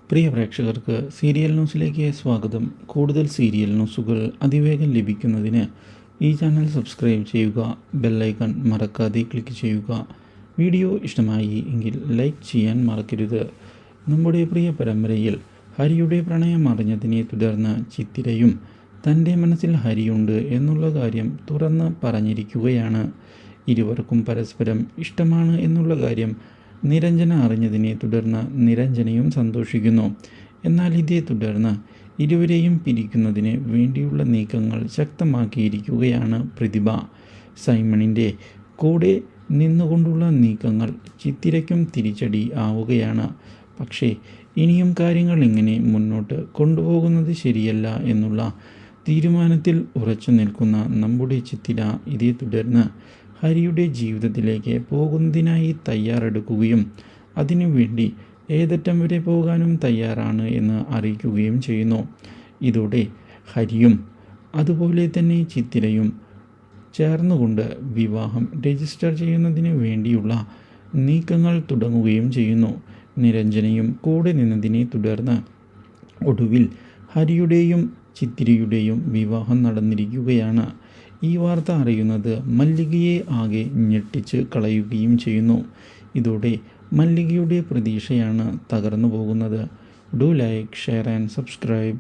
പ്രിയ പ്രേക്ഷകർക്ക് സീരിയൽ ന്യൂസിലേക്ക് സ്വാഗതം. കൂടുതൽ സീരിയൽ ന്യൂസുകൾ അതിവേഗം ലഭിക്കുന്നതിന് ഈ ചാനൽ സബ്സ്ക്രൈബ് ചെയ്യുക, ബെല്ലൈക്കൺ മറക്കാതെ ക്ലിക്ക് ചെയ്യുക. വീഡിയോ ഇഷ്ടമായി എങ്കിൽ ലൈക്ക് ചെയ്യാൻ മറക്കരുത്. നമ്മുടെ പ്രിയ പരമ്പരയിൽ ഹരിയുടെ പ്രണയം അറിഞ്ഞതിനെ തുടർന്ന് ചിത്തിരയും തൻ്റെ മനസ്സിൽ ഹരിയുണ്ട് എന്നുള്ള കാര്യം തുറന്ന് പറഞ്ഞിരിക്കുകയാണ്. ഇരുവർക്കും പരസ്പരം ഇഷ്ടമാണ് എന്നുള്ള കാര്യം നിരഞ്ജന അറിഞ്ഞതിനെ തുടർന്ന് നിരഞ്ജനയും സന്തോഷിക്കുന്നു. എന്നാൽ ഇതേ തുടർന്ന് ഇരുവരെയും പിരിക്കുന്നതിന് വേണ്ടിയുള്ള നീക്കങ്ങൾ ശക്തമാക്കിയിരിക്കുകയാണ് പ്രതിഭ. സൈമണിൻ്റെ കൂടെ നിന്നുകൊണ്ടുള്ള നീക്കങ്ങൾ ചിത്തിരയ്ക്കും തിരിച്ചടി ആവുകയാണ്. പക്ഷേ ഇനിയും കാര്യങ്ങൾ ഇങ്ങനെ മുന്നോട്ട് കൊണ്ടുപോകുന്നത് ശരിയല്ല എന്നുള്ള തീരുമാനത്തിൽ ഉറച്ചു നിൽക്കുന്ന നമ്മുടെ ചിത്തിര ഇതേ തുടർന്ന് ഹരിയുടെ ജീവിതത്തിലേക്ക് പോകുന്നതിനായി തയ്യാറെടുക്കുകയും അതിനുവേണ്ടി ഏതറ്റം വരെ പോകാനും തയ്യാറാണ് എന്ന് അറിയിക്കുകയും ചെയ്യുന്നു. ഇതോടെ ഹരിയും അതുപോലെ തന്നെ ചിത്തിരയും ചേർന്നുകൊണ്ട് വിവാഹം രജിസ്റ്റർ ചെയ്യുന്നതിന് വേണ്ടിയുള്ള നീക്കങ്ങൾ തുടങ്ങുകയും ചെയ്യുന്നു. നിരഞ്ജനയും കൂടെ നിന്നതിനെ തുടർന്ന് ഒടുവിൽ ഹരിയുടെയും ചിത്തിരയുടെയും വിവാഹം നടന്നിരിക്കുകയാണ്. ഈ വാർത്ത അറിയുന്നത് മല്ലികയെ ആകെ ഞെട്ടിച്ച് കളയുകയും ചെയ്യുന്നു. ഇതോടെ മല്ലികയുടെ പ്രതീക്ഷയാണ് തകർന്നു പോകുന്നത്. Do like, share and subscribe.